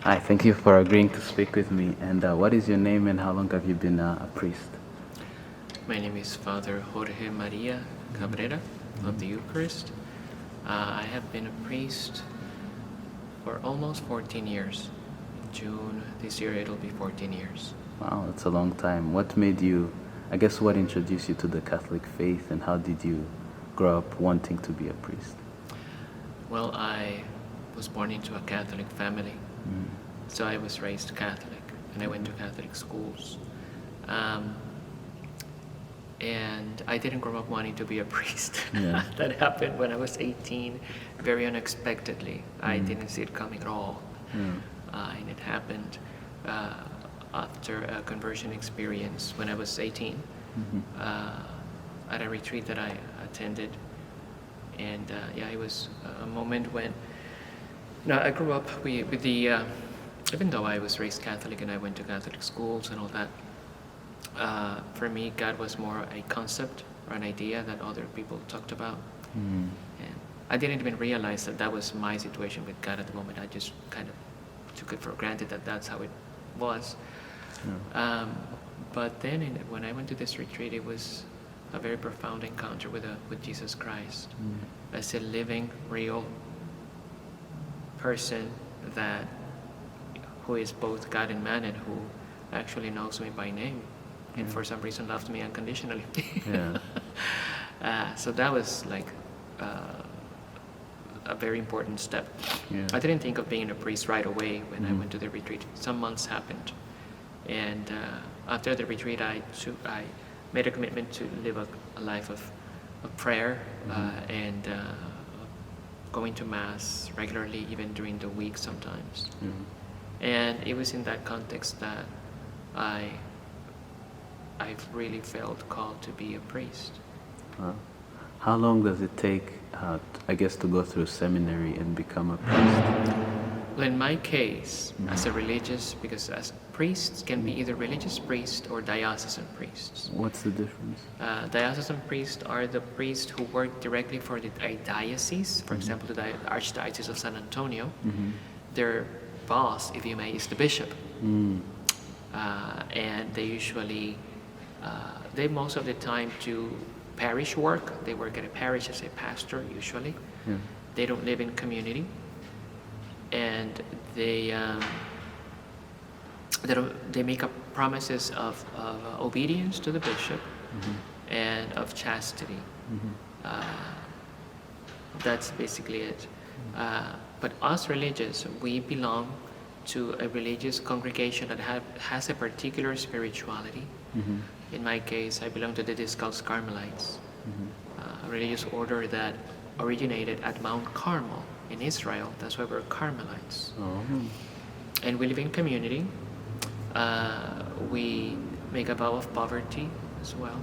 Hi, thank you for agreeing to speak with me. And what is your name and how long have you been a priest? My name is Father Jorge Maria Cabrera of the Eucharist. I have been a priest for almost 14 years. In June this year, it'll be 14 years. Wow, that's a long time. What made you, I guess, what introduced you to the Catholic faith and how did you grow up wanting to be a priest? Well, I was born into a Catholic family, so I was raised Catholic, and I went to Catholic schools. And I didn't grow up wanting to be a priest. Yeah. That happened when I was 18, very unexpectedly. I didn't see it coming at all. And it happened after a conversion experience when I was 18, at a retreat that I attended. And it was a moment when, I grew up with the, even though I was raised Catholic and I went to Catholic schools and all that, for me, God was more a concept or an idea that other people talked about. And I didn't even realize that that was my situation with God at the moment. I just kind of took it for granted that that's how it was. But then when I went to this retreat, it was a very profound encounter with Jesus Christ as a living, real person who is both God and man and who actually knows me by name and for some reason loved me unconditionally. So that was like a very important step. I didn't think of being a priest right away when I went to the retreat. Some months happened, and after the retreat, I made a commitment to live a life of prayer and going to Mass regularly, even during the week sometimes. And it was in that context that I've really felt called to be a priest. How long does it take, I guess, to go through seminary and become a priest? Well, in my case, as a religious, because as priests can be either religious priests or diocesan priests. What's the difference? Diocesan priests are the priests who work directly for a diocese, for example, the Archdiocese of San Antonio. Their boss, if you may, is the bishop. And they usually, they most of the time do parish work. They work at a parish as a pastor, usually. They don't live in community. And they make up promises of obedience to the bishop and of chastity. That's basically it. But us religious, we belong to a religious congregation that has a particular spirituality. In my case, I belong to the Discalced Carmelites, a religious order that originated at Mount Carmel in Israel. That's why we're Carmelites. And we live in community. We make a vow of poverty as well,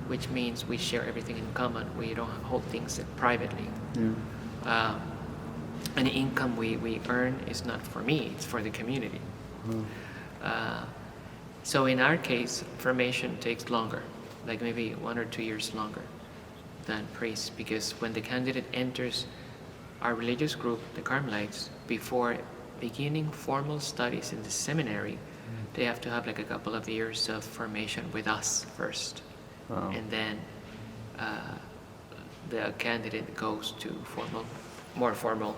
which means we share everything in common. We don't hold things privately. Any income we earn is not for me, it's for the community. So in our case, formation takes longer, like maybe 1 or 2 years longer than priests, because when the candidate enters our religious group, the Carmelites, before beginning formal studies in the seminary, they have to have like a couple of years of formation with us first. And then the candidate goes to more formal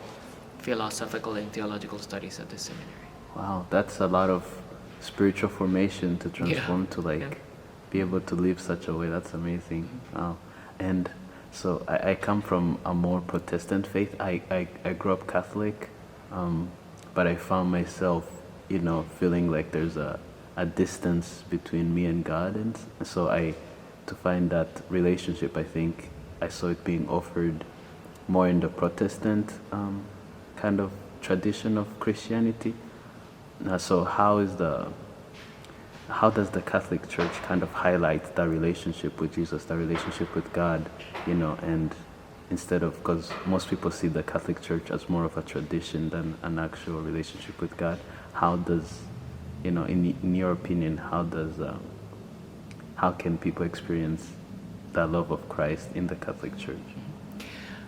philosophical and theological studies at the seminary. Wow, that's a lot of spiritual formation to transform to be able to live such a way. That's amazing. Wow. And so I come from a more Protestant faith. I grew up Catholic, but I found myself, feeling like there's a distance between me and God. And so to find that relationship, I think I saw it being offered more in the Protestant kind of tradition of Christianity. So how does the Catholic Church kind of highlight that relationship with Jesus, that relationship with God, and instead of, because most people see the Catholic Church as more of a tradition than an actual relationship with God, how does, in your opinion, how can people experience the love of Christ in the Catholic Church?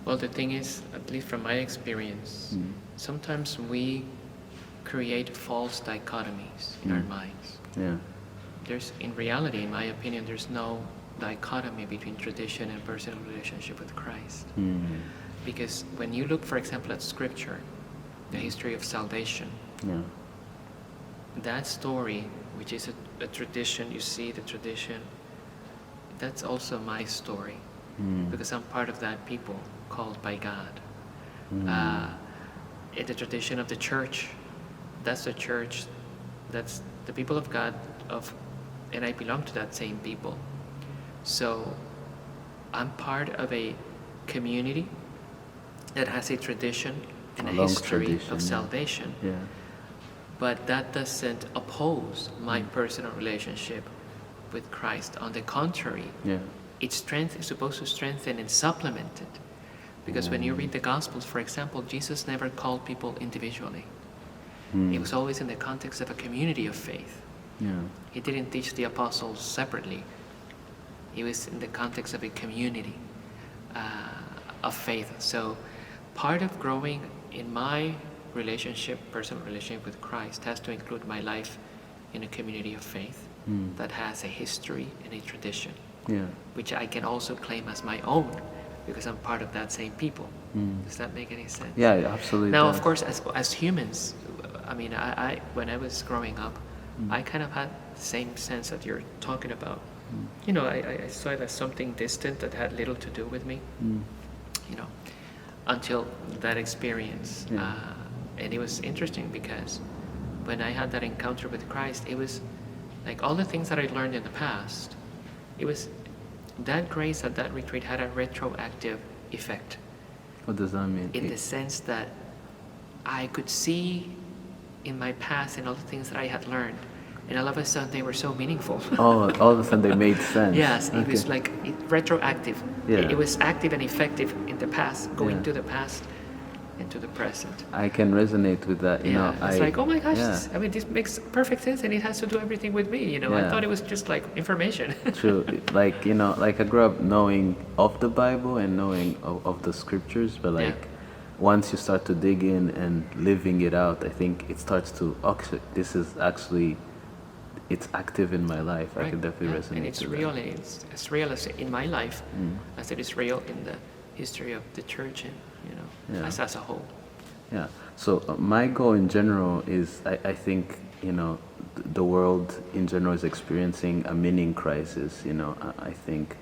Well, the thing is, at least from my experience, sometimes we create false dichotomies in our minds. Yeah. In reality, in my opinion, there's no dichotomy between tradition and personal relationship with Christ. Because when you look, for example, at Scripture, the history of salvation, that story, which is a tradition, you see the tradition, that's also my story. Because I'm part of that people called by God. In the tradition of the church, that's the church, that's the people of God, and I belong to that same people. So I'm part of a community that has a tradition and a history of salvation. Yeah. But that doesn't oppose my personal relationship with Christ. On the contrary, it's supposed to strengthen and supplement it. Because when you read the Gospels, for example, Jesus never called people individually. It was always in the context of a community of faith. He didn't teach the apostles separately. It was in the context of a community of faith. So part of growing in my personal relationship with Christ has to include my life in a community of faith that has a history and a tradition, which I can also claim as my own because I'm part of that same people. Does that make any sense? Yeah, absolutely. Now, of course, as humans, I mean, I when I was growing up, I kind of had the same sense that you're talking about. You know, I saw it as something distant that had little to do with me, you know, until that experience. And it was interesting because when I had that encounter with Christ, it was like all the things that I learned in the past, it was that grace at that retreat had a retroactive effect. What does that mean? In the sense that I could see in my past and all the things that I had learned, and all of a sudden they were so meaningful. All of a sudden they made sense. Yes, it was like retroactive. Yeah. It was active and effective in the past, going to the past and to the present. I can resonate with that. You know, it's like, oh my gosh, I mean, this makes perfect sense, and it has to do everything with me. You know, I thought it was just like information. True. Like, you know, like I grew up knowing of the Bible and knowing of the scriptures, but like once you start to dig in and living it out, I think it starts to, it's active in my life. Right. I can definitely resonate. And it's real, and it's as real as in my life as it is real in the history of the church and, you know, as a whole. Yeah. So my goal in general is, I think, you know, the world in general is experiencing a meaning crisis. You know, I think,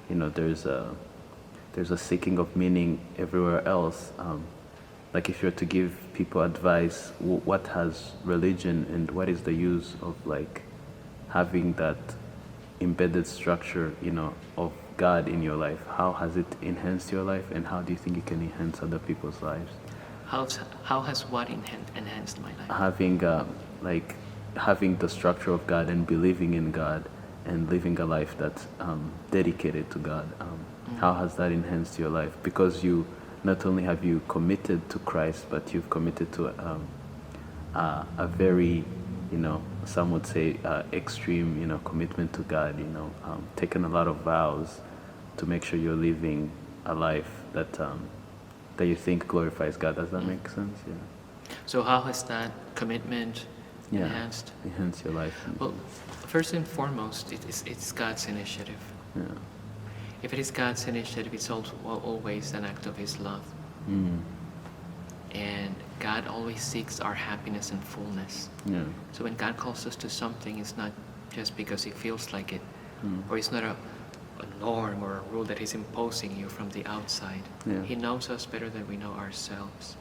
you know, there's a seeking of meaning everywhere else. Like if you're to give people advice, what has religion and what is the use of like having that embedded structure, you know, of God in your life? How has it enhanced your life, and how do you think it can enhance other people's lives? How has what enhanced my life? Having the structure of God and believing in God and living a life that's dedicated to God. How has that enhanced your life? Because you not only have you committed to Christ, but you've committed to a very, you know, some would say extreme, you know, commitment to God. You know, taken a lot of vows to make sure you're living a life that that you think glorifies God. Does that make sense? Yeah. So how has that commitment enhanced your life? Well, first and foremost, it's God's initiative. Yeah. If it is God's initiative, it's always an act of His love. And God always seeks our happiness and fullness. Yeah. So when God calls us to something, it's not just because He feels like it, or it's not a norm or a rule that He's imposing you from the outside. Yeah. He knows us better than we know ourselves.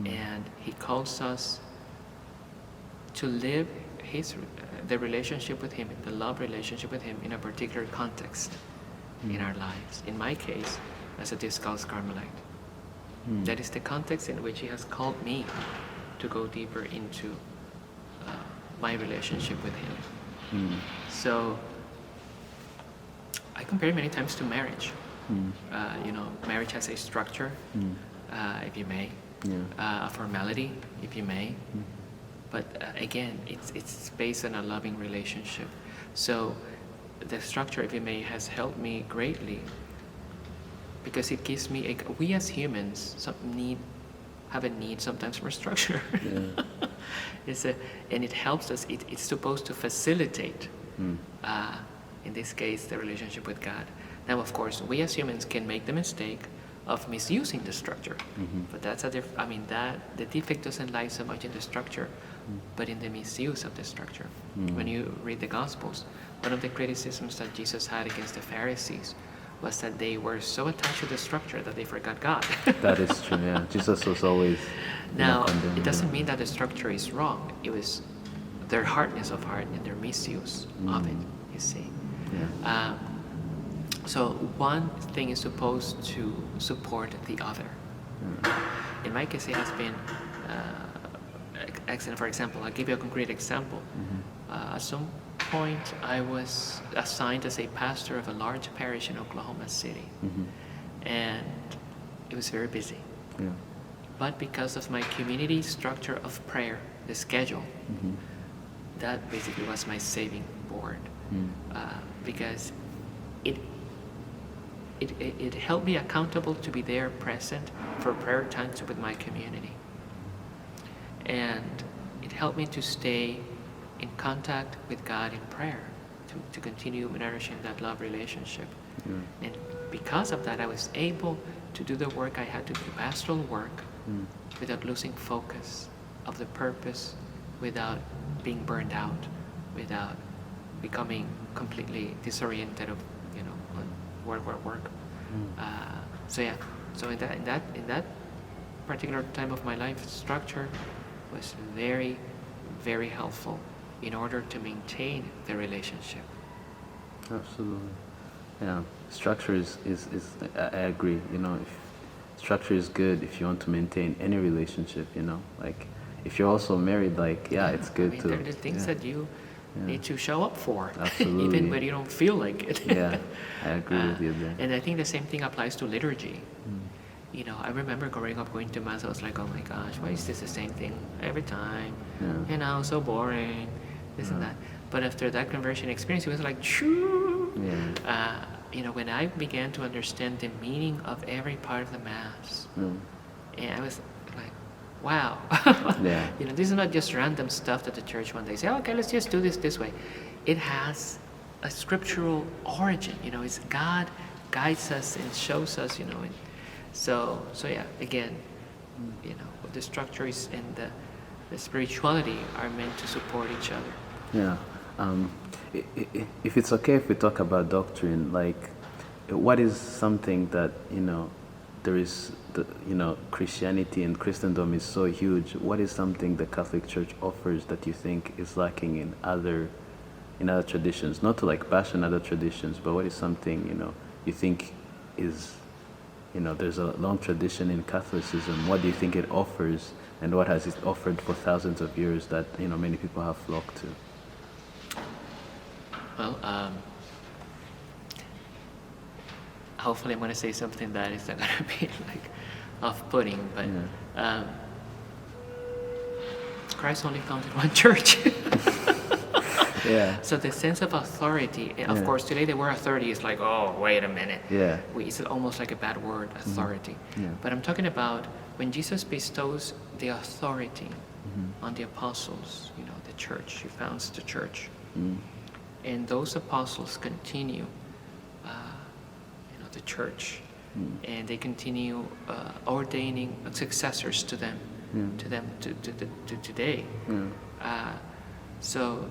And He calls us to live the relationship with Him, the love relationship with Him in a particular context in our lives. In my case, as a Discalced Carmelite. That is the context in which He has called me to go deeper into my relationship with Him. So I compare many times to marriage. You know, marriage has a structure, if you may, a formality, if you may. But again, it's based on a loving relationship. So the structure, if you may, has helped me greatly because it gives me we as humans have a need sometimes for structure. And it helps us. It's supposed to facilitate, in this case, the relationship with God. Now, of course, we as humans can make the mistake of misusing the structure, but that's the defect doesn't lie so much in the structure, but in the misuse of the structure. When you read the Gospels, one of the criticisms that Jesus had against the Pharisees was that they were so attached to the structure that they forgot God. That is true, yeah. Jesus was always Now, it doesn't mean that the structure is wrong. It was their hardness of heart and their misuse of it, you see. Yeah. So one thing is supposed to support the other. In my case, it has been excellent. For example, I'll give you a concrete example. At some point, I was assigned as a pastor of a large parish in Oklahoma City. And it was very busy. Yeah. But because of my community structure of prayer, the schedule, that basically was my saving board. Because it held me accountable to be there present for prayer times with my community. And it helped me to stay in contact with God in prayer, to continue nourishing that love relationship. And because of that, I was able to do the work I had to do, pastoral work, without losing focus of the purpose, without being burned out, without becoming completely disoriented of, work. So in that particular time of my life, structure was very, very helpful in order to maintain the relationship. Absolutely. Yeah. Structure is I agree. If structure is good if you want to maintain any relationship, like if you're also married, like, it's good to. There are things that you need to show up for, Absolutely. even when you don't feel like it. Yeah, I agree with you there. And I think the same thing applies to liturgy. I remember growing up going to Mass, I was like, oh my gosh, why is this the same thing every time? So boring, this and that. But after that conversion experience, it was like, shoo! When I began to understand the meaning of every part of the Mass, and I was like, wow. This is not just random stuff that the church one day say, okay, let's just do this way. It has a scriptural origin. It's God guides us and shows us, and so again, the structure is and the spirituality are meant to support each other. Yeah. If it's okay if we talk about doctrine, like, what is something that, there is, Christianity and Christendom is so huge. What is something the Catholic Church offers that you think is lacking in other traditions? Not to like bash on other traditions, but what is something, you think is, there's a long tradition in Catholicism. What do you think it offers, and what has it offered for thousands of years that, many people have flocked to? Well, hopefully I'm going to say something that is not going to be like off-putting, but Christ only founded one church. So the sense of authority, of course, today the word authority is like, oh, wait a minute. It's almost like a bad word, authority. But I'm talking about when Jesus bestows the authority on the apostles, the church, he founds the church. And those apostles continue, the church, and they continue ordaining successors to them, to today. So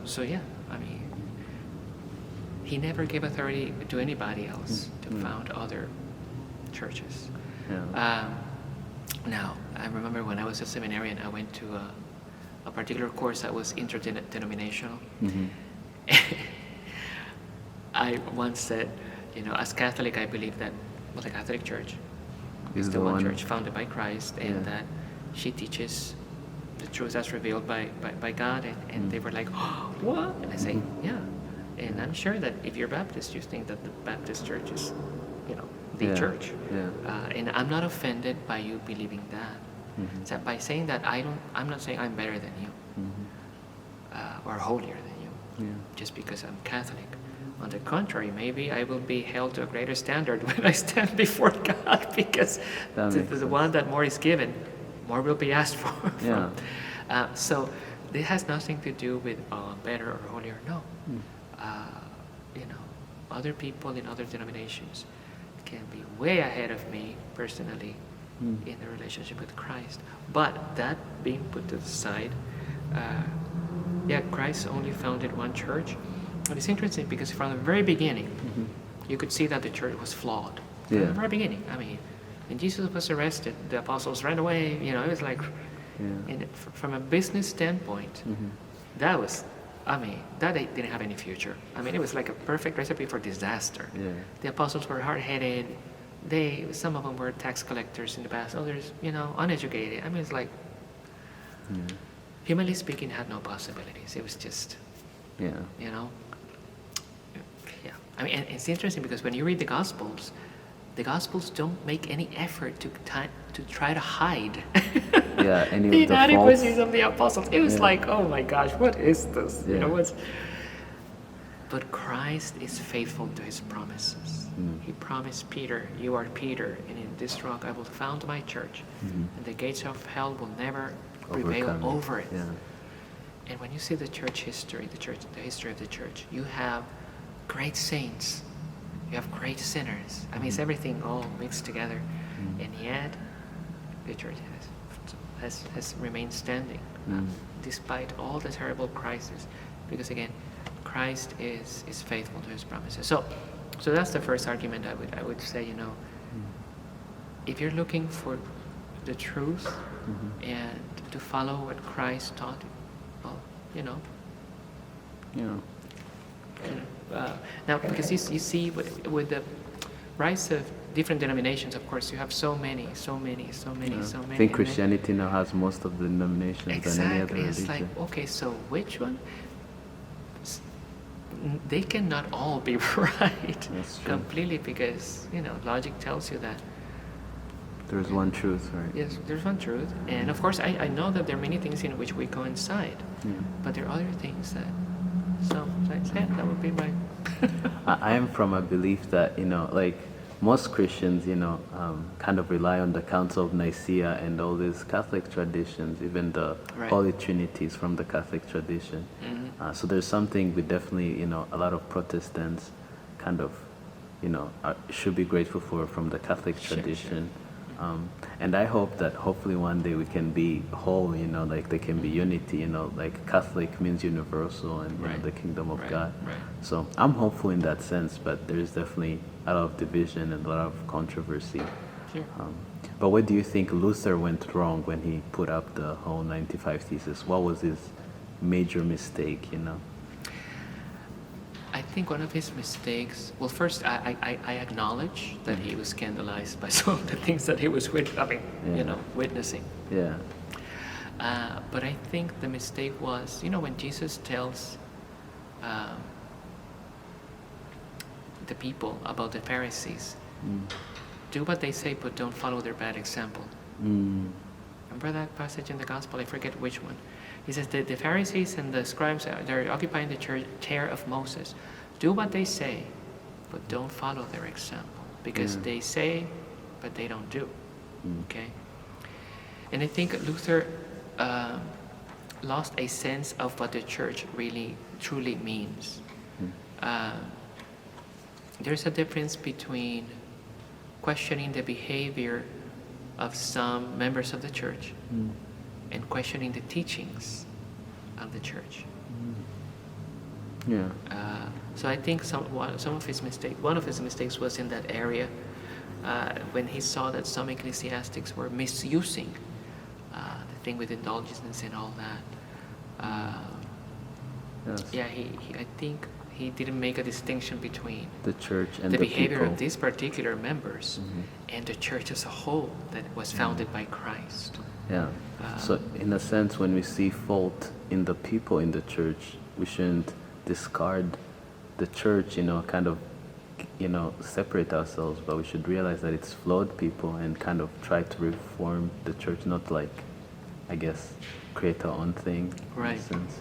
he never gave authority to anybody else to found other churches. Now, I remember when I was a seminarian, I went to a particular course that was interdenominational. I once said, as Catholic, I believe that the Catholic Church is the one church founded by Christ, and that she teaches the truth as revealed by God. And they were like, oh, what? And I say, yeah. And I'm sure that if you're Baptist, you think that the Baptist Church is, the church. And I'm not offended by you believing that. So by saying that, I'm not saying I'm better than you or holier than you, just because I'm Catholic. On the contrary, maybe I will be held to a greater standard when I stand before God, because to the one that more is given, more will be asked for. So this has nothing to do with better or holier. No. Other people in other denominations can be way ahead of me personally in the relationship with Christ. But that being put to the side, Christ only founded one church. But it's interesting because from the very beginning, you could see that the church was flawed. From the very beginning. I mean, when Jesus was arrested, the apostles ran away. It was like, from a business standpoint, that was, that didn't have any future. It was like a perfect recipe for disaster. Yeah. The apostles were hard-headed. Some of them were tax collectors in the past. Others, uneducated. It's like, humanly speaking, had no possibilities. It was just, Yeah. And it's interesting because when you read the Gospels don't make any effort to try to hide any the of the inadequacies faults. of the apostles. It was like, oh my gosh, what is this? But Christ is faithful to his promises. He promised Peter, you are Peter, and in this rock I will found my church, and the gates of hell will never prevail over it. And when you see the church history, the history of the church, you have great saints, you have great sinners. It's everything all mixed together, and yet the church has remained standing despite all the terrible crises, because again, Christ is faithful to his promises. So that's the first argument I would say. If you're looking for the truth and to follow what Christ taught, now, because you see with the rise of different denominations, of course, you have so many. I think Christianity now has most of the denominations than any other religion. It's like, okay, so which one? They cannot all be right completely, because logic tells you that there's one truth, right? Yes, there's one truth, and of course I know that there are many things in which we coincide, but there are other things that that would be my I am from a belief that like most Christians kind of rely on the Council of Nicaea and all these Catholic traditions, even the Holy Trinities from the Catholic tradition. So there's something we definitely a lot of Protestants kind of should be grateful for from the Catholic tradition. And I hope that hopefully one day we can be whole, like there can be unity, like Catholic means universal and the kingdom of God. So I'm hopeful in that sense, but there's definitely a lot of division and a lot of controversy. Sure. But what do you think Luther went wrong when he put up the whole 95 Thesis? What was his major mistake, I think one of his mistakes, well, first, I acknowledge that he was scandalized by some of the things that he was witnessing. Yeah. But I think the mistake was, when Jesus tells the people about the Pharisees, do what they say, but don't follow their bad example. Remember that passage in the Gospel? I forget which one. He says that the Pharisees and the Scribes, they're occupying the chair of Moses. Do what they say, but don't follow their example. Because they say, but they don't do. Okay? And I think Luther lost a sense of what the church really, truly means. There's a difference between questioning the behavior of some members of the church and questioning the teachings of the church. So I think one of his mistakes was in that area, when he saw that some ecclesiastics were misusing the thing with indulgences and all that. I think he didn't make a distinction between the church and the behavior people of these particular members and the church as a whole that was founded by Christ. So in a sense, when we see fault in the people in the church, we shouldn't discard the church, kind of, separate ourselves, but we should realize that it's flawed people and kind of try to reform the church, not like, I guess, create our own thing. Right. In a sense,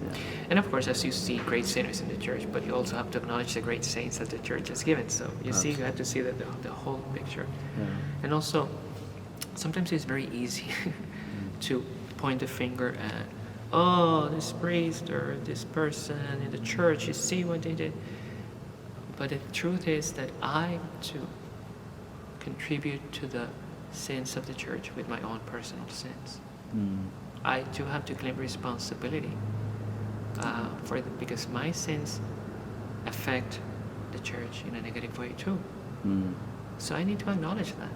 And of course, as you see great sinners in the church, but you also have to acknowledge the great saints that the church has given. So you have to see the whole picture. And also, sometimes it's very easy to point the finger at oh, this priest or this person in the church, you see what they did. But the truth is that I too contribute to the sins of the church with my own personal sins. I do have to claim responsibility because my sins affect the church in a negative way too. So I need to acknowledge that.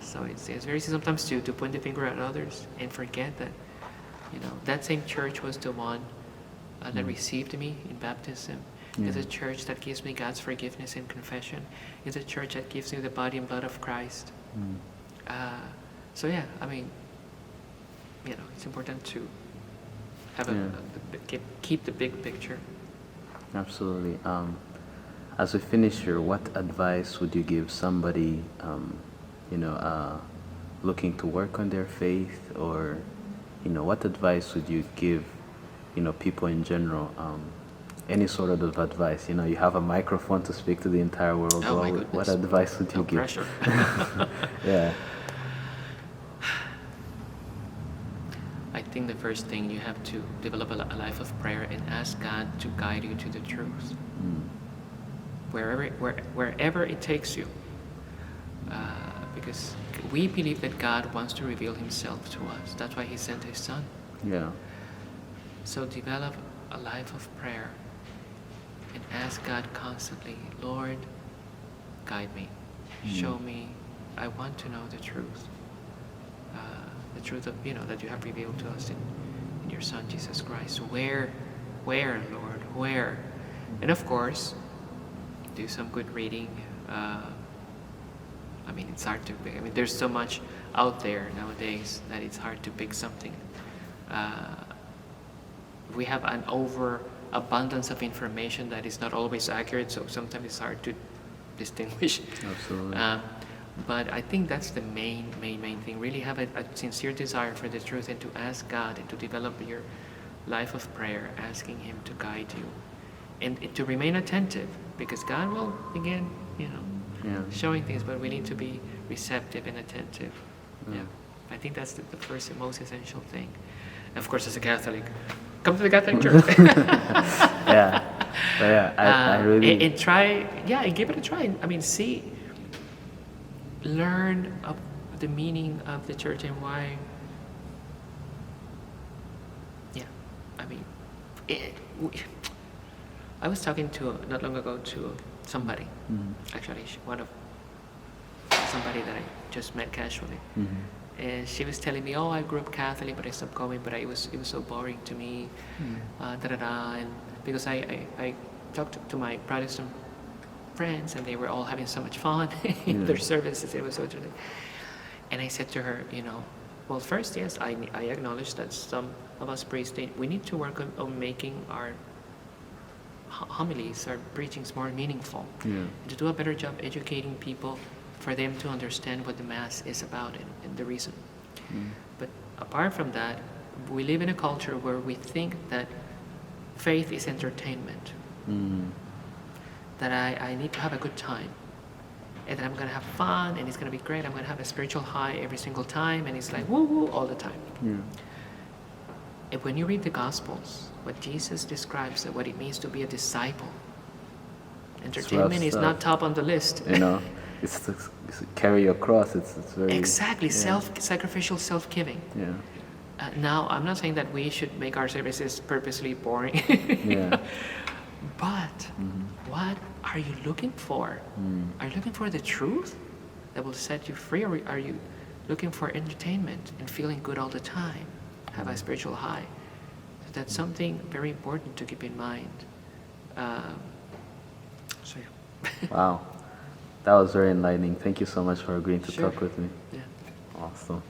So it's very easy sometimes to point the finger at others and forget that, that same church was the one that received me in baptism. It's a church that gives me God's forgiveness in confession. It's a church that gives me the body and blood of Christ. So yeah, I mean, it's important to have keep the big picture. Absolutely. As we finish here, what advice would you give somebody, looking to work on their faith, or, what advice would you give, people in general? Any sort of advice? You have a microphone to speak to the entire world. Oh, my goodness. What advice would you give? Pressure. Yeah. I think the first thing, you have to develop a life of prayer and ask God to guide you to the truth. Wherever it takes you. Because we believe that God wants to reveal himself to us. That's why he sent his son. Yeah. So develop a life of prayer and ask God constantly, Lord, guide me, show me, I want to know the truth. The truth of, that you have revealed to us in your Son, Jesus Christ. Where, Lord, where? And of course, do some good reading. It's hard to pick. There's so much out there nowadays that it's hard to pick something. We have an overabundance of information that is not always accurate, so sometimes it's hard to distinguish. Absolutely. But I think that's the main thing. Really have a sincere desire for the truth, and to ask God and to develop your life of prayer, asking him to guide you. And to remain attentive, because God will begin, showing things, but we need to be receptive and attentive. Yeah. I think that's the first and most essential thing. And of course, as a Catholic, come to the Catholic Church. Yeah. But yeah, I really... And try, and give it a try. Learn of the meaning of the church and why. I was talking not long ago to somebody, actually, somebody that I just met casually, and she was telling me, I grew up Catholic, but I stopped going, but it was so boring to me, and because I talked to my Protestant friends, and they were all having so much fun in their services. It was so interesting. And I said to her, well, first, yes, I acknowledge that some of us priests, we need to work on making our homilies, our preachings more meaningful. And to do a better job educating people, for them to understand what the Mass is about and the reason. But apart from that, we live in a culture where we think that faith is entertainment. That I need to have a good time, and that I'm going to have fun, and it's going to be great. I'm going to have a spiritual high every single time, and it's like woo-woo all the time. And when you read the Gospels, what Jesus describes, what it means to be a disciple, entertainment is not top on the list. It's carry your cross. It's very... Exactly, sacrificial self-giving. Now, I'm not saying that we should make our services purposely boring. But what are you looking for? Are you looking for the truth that will set you free, or are you looking for entertainment and feeling good all the time, have a spiritual high? So that's something very important to keep in mind. Wow, that was very enlightening. Thank you so much for agreeing to talk with me. Yeah. Awesome.